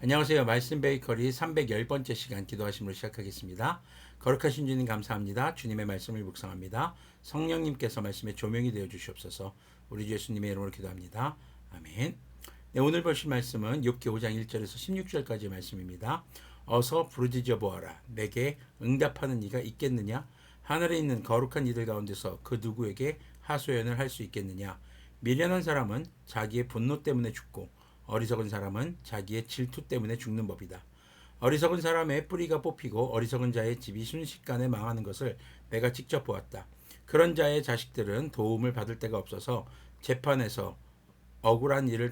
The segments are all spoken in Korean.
안녕하세요. 말씀 베이커리 310번째 시간 기도하심으로 시작하겠습니다. 거룩하신 주님 감사합니다. 주님의 말씀을 묵상합니다. 성령님께서 말씀의 조명이 되어 주시옵소서. 우리 주 예수님의 이름으로 기도합니다. 아멘. 네, 오늘 보실 말씀은 욥기 5장 1절에서 16절까지의 말씀입니다. 어서 부르짖어 보아라. 내게 응답하는 이가 있겠느냐? 하늘에 있는 거룩한 이들 가운데서 그 누구에게 하소연을 할 수 있겠느냐? 미련한 사람은 자기의 분노 때문에 죽고 어리석은 사람은 자기의 질투 때문에 죽는 법이다. 어리석은 사람의 뿌리가 뽑히고 어리석은 자의 집이 순식간에 망하는 것을 내가 직접 보았다. 그런 자의 자식들은 도움을 받을 데가 없어서 재판에서 억울한 일을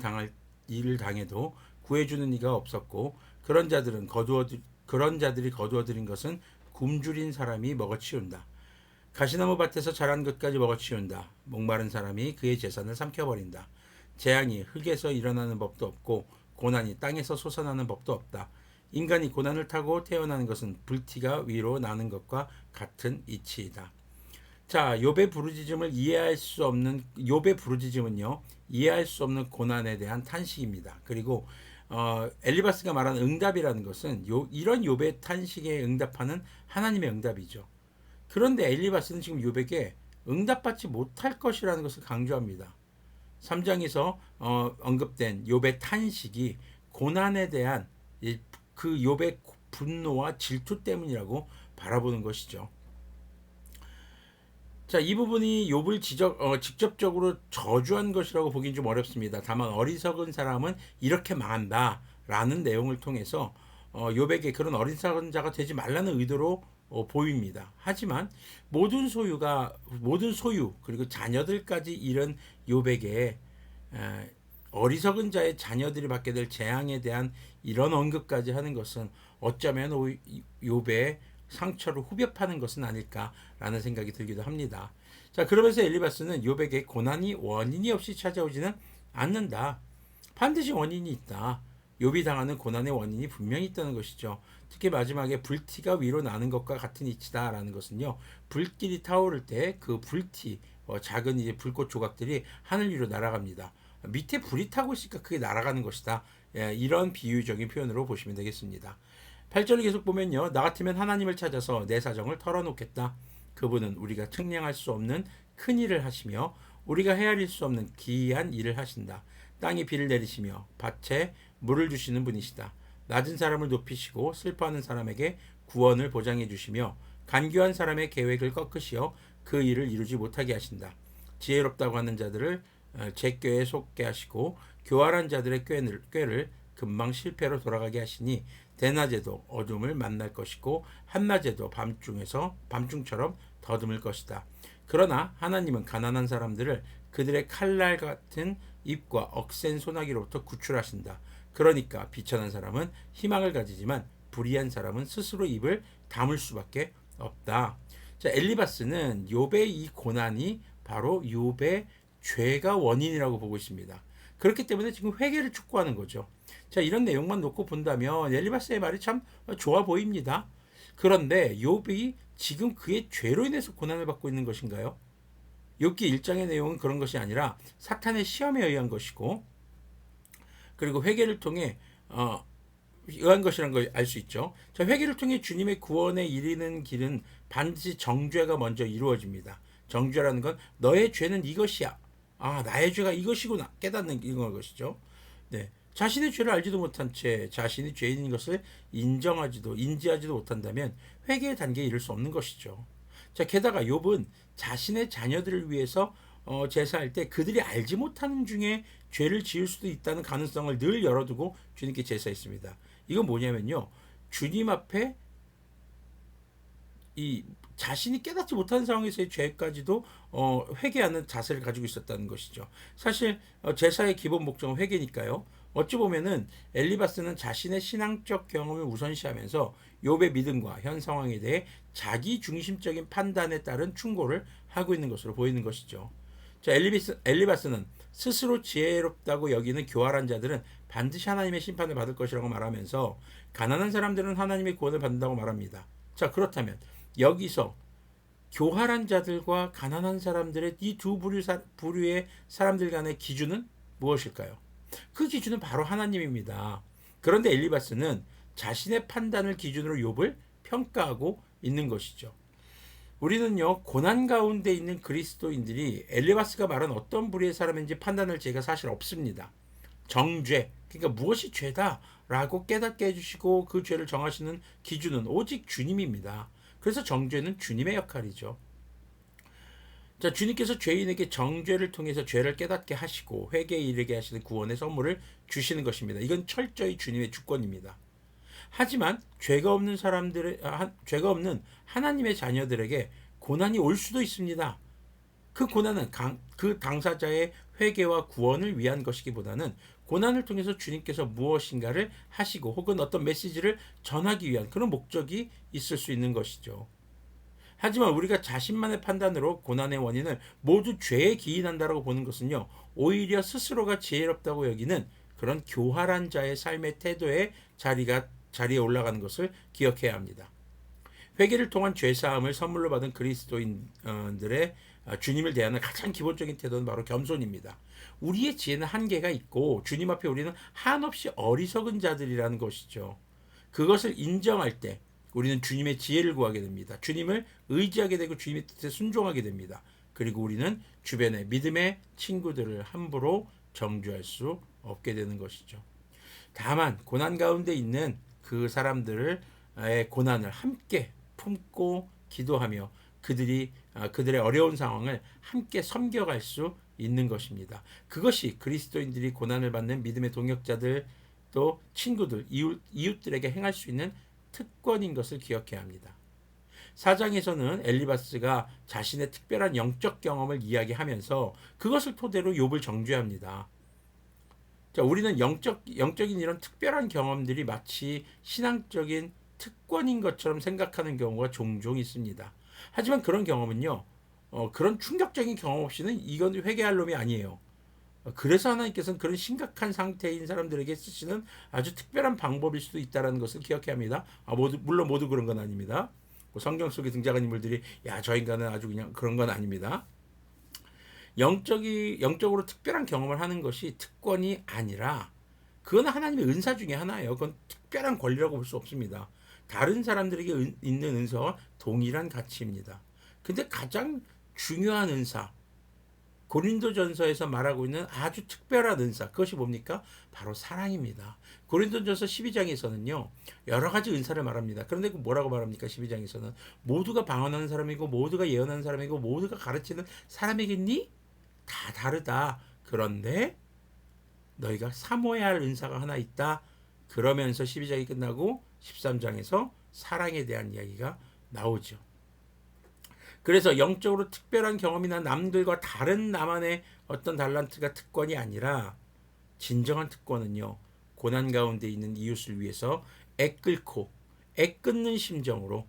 당해도 구해주는 이가 없었고 그런 자들이 거두어들인 것은 굶주린 사람이 먹어치운다. 가시나무 밭에서 자란 것까지 먹어치운다. 목마른 사람이 그의 재산을 삼켜버린다. 재앙이 흙에서 일어나는 법도 없고 고난이 땅에서 솟아나는 법도 없다. 인간이 고난을 타고 태어나는 것은 불티가 위로 나는 것과 같은 이치이다. 자, 욥의 부르짖음은요, 이해할 수 없는 고난에 대한 탄식입니다. 그리고 엘리바스가 말하는 응답이라는 것은 이런 욥의 탄식에 응답하는 하나님의 응답이죠. 그런데 엘리바스는 지금 욥에게 응답받지 못할 것이라는 것을 강조합니다. 3장에서 언급된 욥의 탄식이 고난에 대한 그 욥의 분노와 질투 때문이라고 바라보는 것이죠. 자, 이 부분이 욥을 직접적으로 저주한 것이라고 보기는 좀 어렵습니다. 다만 어리석은 사람은 이렇게 망한다라는 내용을 통해서 욥에게 그런 어리석은 자가 되지 말라는 의도로 보입니다. 하지만 모든 소유 그리고 자녀들까지 잃은 욥에게 어리석은 자의 자녀들이 받게 될 재앙에 대한 이런 언급까지 하는 것은 어쩌면 욥의 상처를 후벼파는 것은 아닐까라는 생각이 들기도 합니다. 자, 그러면서 엘리바스는 욥에게 고난이 원인이 없이 찾아오지는 않는다. 반드시 원인이 있다. 욥이 당하는 고난의 원인이 분명히 있다는 것이죠. 특히 마지막에 불티가 위로 나는 것과 같은 이치다라는 것은요, 불길이 타오를 때 그 불티, 작은 이제 불꽃 조각들이 하늘 위로 날아갑니다. 밑에 불이 타고 있으니까 그게 날아가는 것이다. 이런 비유적인 표현으로 보시면 되겠습니다. 8절을 계속 보면요, 나 같으면 하나님을 찾아서 내 사정을 털어놓겠다. 그분은 우리가 측량할 수 없는 큰 일을 하시며 우리가 헤아릴 수 없는 기이한 일을 하신다. 땅이 비를 내리시며 밭에 물을 주시는 분이시다. 낮은 사람을 높이시고 슬퍼하는 사람에게 구원을 보장해 주시며 간교한 사람의 계획을 꺾으시어 그 일을 이루지 못하게 하신다. 지혜롭다고 하는 자들을 제 꾀에 속게 하시고 교활한 자들의 꾀를 금방 실패로 돌아가게 하시니 대낮에도 어둠을 만날 것이고 한낮에도 밤중처럼 더듬을 것이다. 그러나 하나님은 가난한 사람들을 그들의 칼날 같은 입과 억센 소나기로부터 구출하신다. 그러니까 비천한 사람은 희망을 가지지만 불의한 사람은 스스로 입을 다물 수밖에 없다. 자, 엘리바스는 욥의 이 고난이 바로 욥의 죄가 원인이라고 보고 있습니다. 그렇기 때문에 지금 회개를 촉구하는 거죠. 자, 이런 내용만 놓고 본다면 엘리바스의 말이 참 좋아 보입니다. 그런데 욥이 지금 그의 죄로 인해서 고난을 받고 있는 것인가요? 욥기 1장의 내용은 그런 것이 아니라 사탄의 시험에 의한 것이고, 그리고 회개를 통해 의한 것이라는 걸 알 수 있죠. 자, 회개를 통해 주님의 구원에 이르는 길은 반드시 정죄가 먼저 이루어집니다. 정죄라는 건 너의 죄는 이것이야. 나의 죄가 이것이구나 깨닫는 이런 것이죠. 네. 자신의 죄를 알지도 못한 채 자신이 죄인인 것을 인지하지도 못한다면 회개의 단계에 이를 수 없는 것이죠. 자, 게다가 욥은 자신의 자녀들을 위해서 제사할 때 그들이 알지 못하는 중에 죄를 지을 수도 있다는 가능성을 늘 열어두고 주님께 제사했습니다. 이건 뭐냐면요, 주님 앞에 이 자신이 깨닫지 못하는 상황에서의 죄까지도 회개하는 자세를 가지고 있었다는 것이죠. 사실 제사의 기본 목적은 회개니까요. 어찌 보면은 엘리바스는 자신의 신앙적 경험을 우선시하면서 욥의 믿음과 현 상황에 대해 자기 중심적인 판단에 따른 충고를 하고 있는 것으로 보이는 것이죠. 자, 엘리바스는 스스로 지혜롭다고 여기는 교활한 자들은 반드시 하나님의 심판을 받을 것이라고 말하면서 가난한 사람들은 하나님의 구원을 받는다고 말합니다. 자, 그렇다면 여기서 교활한 자들과 가난한 사람들의 이 두 부류의 사람들 간의 기준은 무엇일까요? 그 기준은 바로 하나님입니다. 그런데 엘리바스는 자신의 판단을 기준으로 욥을 평가하고 있는 것이죠. 우리는요, 고난 가운데 있는 그리스도인들이 엘리바스가 말한 어떤 부류의 사람인지 판단할 죄가 사실 없습니다. 정죄, 그러니까 무엇이 죄다라고 깨닫게 해주시고 그 죄를 정하시는 기준은 오직 주님입니다. 그래서 정죄는 주님의 역할이죠. 자, 주님께서 죄인에게 정죄를 통해서 죄를 깨닫게 하시고 회개에 이르게 하시는 구원의 선물을 주시는 것입니다. 이건 철저히 주님의 주권입니다. 하지만 죄가 없는 하나님의 자녀들에게 고난이 올 수도 있습니다. 그 고난은 그 당사자의 회개와 구원을 위한 것이기보다는 고난을 통해서 주님께서 무엇인가를 하시고 혹은 어떤 메시지를 전하기 위한 그런 목적이 있을 수 있는 것이죠. 하지만 우리가 자신만의 판단으로 고난의 원인을 모두 죄에 기인한다고 보는 것은요, 오히려 스스로가 지혜롭다고 여기는 그런 교활한 자의 삶의 태도의 자리에 올라가는 것을 기억해야 합니다. 회개를 통한 죄사함을 선물로 받은 그리스도인들의 주님을 대하는 가장 기본적인 태도는 바로 겸손입니다. 우리의 지혜는 한계가 있고 주님 앞에 우리는 한없이 어리석은 자들이라는 것이죠. 그것을 인정할 때 우리는 주님의 지혜를 구하게 됩니다. 주님을 의지하게 되고 주님의 뜻에 순종하게 됩니다. 그리고 우리는 주변의 믿음의 친구들을 함부로 정죄할 수 없게 되는 것이죠. 다만 고난 가운데 있는 그 사람들의 고난을 함께 품고 기도하며 그들의 어려운 상황을 함께 섬겨갈 수 있는 것입니다. 그것이 그리스도인들이 고난을 받는 믿음의 동역자들 또 친구들, 이웃들에게 행할 수 있는 특권인 것을 기억해야 합니다. 4장에서는 엘리바스가 자신의 특별한 영적 경험을 이야기하면서 그것을 토대로 욥을 정죄합니다. 자, 우리는 영적인 이런 특별한 경험들이 마치 신앙적인 특권인 것처럼 생각하는 경우가 종종 있습니다. 하지만 그런 경험은요, 그런 충격적인 경험 없이는 이건 회개할 놈이 아니에요. 그래서 하나님께서는 그런 심각한 상태인 사람들에게 쓰시는 아주 특별한 방법일 수도 있다는 것을 기억해야 합니다. 물론 모두 그런 건 아닙니다. 성경 속에 등장하는 인물들이 야, 저 인간은 아주 그냥 그런 건 아닙니다. 영적으로 특별한 경험을 하는 것이 특권이 아니라 그건 하나님의 은사 중에 하나예요. 그건 특별한 권리라고 볼 수 없습니다. 다른 사람들에게 있는 은사와 동일한 가치입니다. 근데 가장 중요한 은사, 고린도전서에서 말하고 있는 아주 특별한 은사, 그것이 뭡니까? 바로 사랑입니다. 고린도전서 12장에서는요 여러 가지 은사를 말합니다. 그런데 뭐라고 말합니까? 12장에서는 모두가 방언하는 사람이고 모두가 예언하는 사람이고 모두가 가르치는 사람이겠니? 다 다르다. 그런데 너희가 사모해야 할 은사가 하나 있다. 그러면서 12장이 끝나고 13장에서 사랑에 대한 이야기가 나오죠. 그래서 영적으로 특별한 경험이나 남들과 다른 나만의 어떤 달란트가 특권이 아니라 진정한 특권은요, 고난 가운데 있는 이웃을 위해서 애끓는 심정으로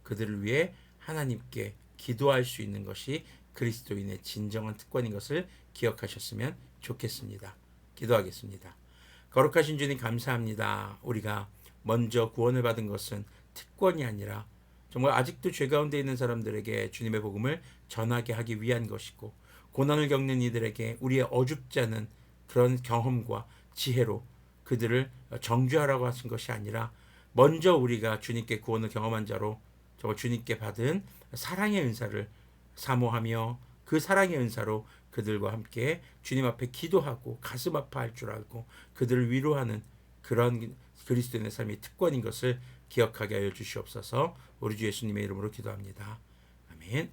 그들을 위해 하나님께 기도할 수 있는 것이 그리스도인의 진정한 특권인 것을 기억하셨으면 좋겠습니다. 기도하겠습니다. 거룩하신 주님 감사합니다. 우리가 먼저 구원을 받은 것은 특권이 아니라 정말 아직도 죄 가운데 있는 사람들에게 주님의 복음을 전하게 하기 위한 것이고 고난을 겪는 이들에게 우리의 어줍지 않은 그런 경험과 지혜로 그들을 정죄하라고 하신 것이 아니라 먼저 우리가 주님께 구원을 경험한 자로 정말 주님께 받은 사랑의 은사를 사모하며 그 사랑의 은사로 그들과 함께 주님 앞에 기도하고 가슴 아파할 줄 알고 그들을 위로하는 그런 그리스도인의 삶이 특권인 것을 기억하게 하여 주시옵소서. 우리 주 예수님의 이름으로 기도합니다. 아멘.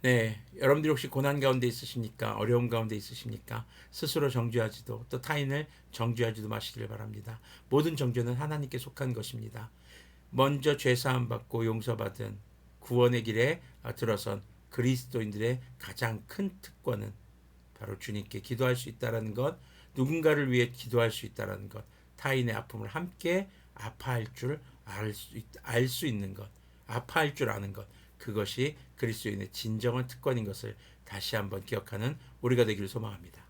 네, 여러분들이 혹시 고난 가운데 있으십니까? 어려움 가운데 있으십니까? 스스로 정죄하지도 또 타인을 정죄하지도 마시기를 바랍니다. 모든 정죄는 하나님께 속한 것입니다. 먼저 죄사함 받고 용서받은 구원의 길에 들어선 그리스도인들의 가장 큰 특권은 바로 주님께 기도할 수 있다는 것, 누군가를 위해 기도할 수 있다는 것, 타인의 아픔을 함께 아파할 줄 알 수 있는 것, 아파할 줄 아는 것, 그것이 그리스도인의 진정한 특권인 것을 다시 한번 기억하는 우리가 되기를 소망합니다.